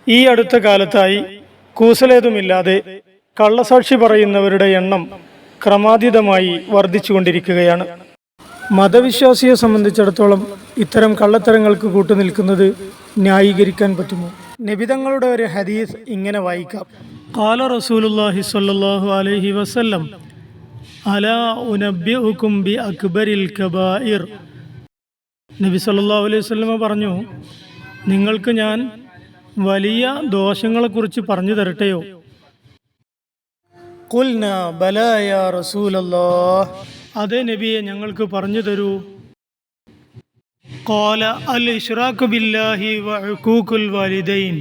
ഈ അടുത്ത കാലത്തായി കൂസലേതുമില്ലാതെ കള്ളസാക്ഷി പറയുന്നവരുടെ എണ്ണം ക്രമാതീതമായി വർദ്ധിച്ചുകൊണ്ടിരിക്കുകയാണ്. മതവിശ്വാസിയെ സംബന്ധിച്ചിടത്തോളം ഇത്തരം കള്ളത്തരങ്ങൾക്ക് കൂട്ടുനിൽക്കുന്നത് ന്യായീകരിക്കാൻ പറ്റുമോ? നബിതങ്ങളുടെ ഒരു ഹദീസ് ഇങ്ങനെ വായിക്കാം. ഖാല റസൂലുള്ളാഹി സ്വല്ലല്ലാഹു അലൈഹി വസല്ലം അലാ ഉനബ്ബിഉകും ബി അക്ബരിൽ കബായിർ. നബി സല്ലല്ലാഹു അലൈഹി വസല്ലം പറഞ്ഞു, നിങ്ങൾക്ക് ഞാൻ വലിയ ദോഷങ്ങളെക്കുറിച്ച് പറഞ്ഞു തരട്ടെയോ? ഖുൽനാ ബലാ യാ റസൂലല്ലാഹ്. അതേ നബിയെ, ഞങ്ങൾക്ക് പറഞ്ഞു തരൂ. ഖാല അൽ ഇശ്റാഖു ബില്ലാഹി വ ഉഖൂഖുൽ വാലിദൈൻ.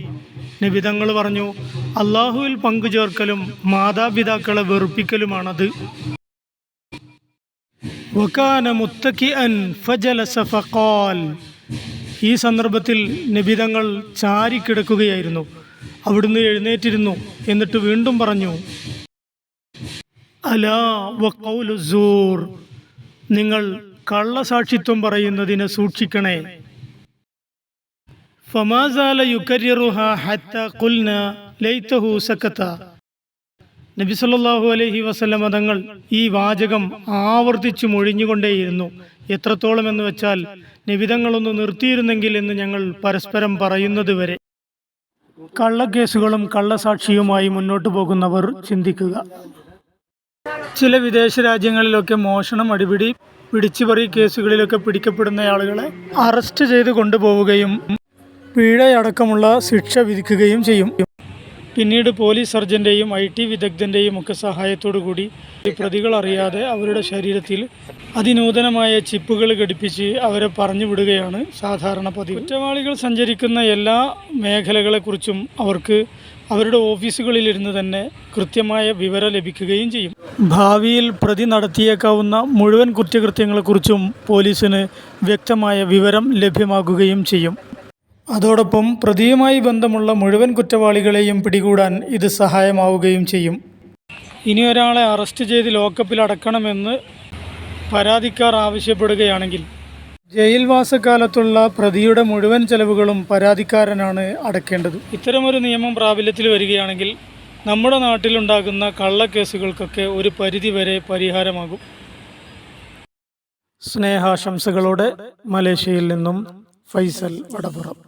നബി തങ്ങൾ പറഞ്ഞു, അല്ലാഹുവിൽ പങ്കുചേർക്കലും മാതാപിതാക്കളെ വെറുപ്പിക്കലുമാണത്. വകാന മുത്തക്കിഅൻ ഫജലസ ഫഖാൽ. ഈ സന്ദർഭത്തിൽ നബി തങ്ങൾ ചാരിക്കിടക്കുകയായിരുന്നു. അവിടുന്ന് എഴുന്നേറ്റിരുന്നു. എന്നിട്ട് വീണ്ടും പറഞ്ഞു, അലാ വഖൗലു സൂർ. നിങ്ങൾ കള്ളസാക്ഷിത്വം പറയുന്നതിനെ സൂക്ഷിക്കണേ. ഫമാസാല യുകർരിറുഹാ ഹത്താ ഖുൽനാ ലൈതഹു സകത. നബി സല്ലല്ലാഹു അലൈഹി വസല്ലം തങ്ങൾ ഈ വാചകം ആവർത്തിച്ചു മൊഴിഞ്ഞുകൊണ്ടേയിരുന്നു. എത്രത്തോളം എന്ന് വെച്ചാൽ നബിതങ്ങളൊന്ന് നിർത്തിയിരുന്നെങ്കിൽ എന്ന് ഞങ്ങൾ പരസ്പരം പറയുന്നത് വരെ. കള്ളക്കേസുകളും കള്ളസാക്ഷിയുമായി മുന്നോട്ടു പോകുന്നവർ ചിന്തിക്കുക. ചില വിദേശ രാജ്യങ്ങളിലൊക്കെ മോഷണം, അടിപിടി, പിടിച്ചുപറി കേസുകളിലൊക്കെ പിടിക്കപ്പെടുന്ന ആളുകളെ അറസ്റ്റ് ചെയ്ത് കൊണ്ടുപോവുകയും പിഴയടക്കമുള്ള ശിക്ഷ വിധിക്കുകയും ചെയ്യും. പിന്നീട് പോലീസ് സർജൻ്റെയും IT വിദഗ്ധൻ്റെയും ഒക്കെ സഹായത്തോടു കൂടി പ്രതികൾ അറിയാതെ അവരുടെ ശരീരത്തിൽ അതിനൂതനമായ ചിപ്പുകൾ ഘടിപ്പിച്ച് അവരെ പറഞ്ഞു വിടുകയാണ് സാധാരണ പതിവ്. കുറ്റവാളികൾ സഞ്ചരിക്കുന്ന എല്ലാ മേഖലകളെക്കുറിച്ചും അവർക്ക് അവരുടെ ഓഫീസുകളിലിരുന്ന് തന്നെ കൃത്യമായ വിവരം ലഭിക്കുകയും ചെയ്യും. ഭാവിയിൽ പ്രതി നടത്തിയേക്കാവുന്ന മുഴുവൻ കുറ്റകൃത്യങ്ങളെക്കുറിച്ചും പോലീസിന് വ്യക്തമായ വിവരം ലഭ്യമാകുകയും ചെയ്യും. അതോടൊപ്പം പ്രതിയുമായി ബന്ധമുള്ള മുഴുവൻ കുറ്റവാളികളെയും പിടികൂടാൻ ഇത് സഹായമാവുകയും ചെയ്യും. ഇനി ഒരാളെ അറസ്റ്റ് ചെയ്ത് ലോക്കപ്പിൽ അടക്കണമെന്ന് പരാതിക്കാർ ആവശ്യപ്പെടുകയാണെങ്കിൽ ജയിൽവാസക്കാലത്തുള്ള പ്രതിയുടെ മുഴുവൻ ചെലവുകളും പരാതിക്കാരനാണ് അടക്കേണ്ടത്. ഇത്തരമൊരു നിയമം പ്രാബല്യത്തിൽ വരികയാണെങ്കിൽ നമ്മുടെ നാട്ടിലുണ്ടാകുന്ന കള്ളക്കേസുകൾക്കൊക്കെ ഒരു പരിധിവരെ പരിഹാരമാകും. സ്നേഹാശംസകളോടെ മലേഷ്യയിൽ നിന്നും ഫൈസൽ വടപുറം.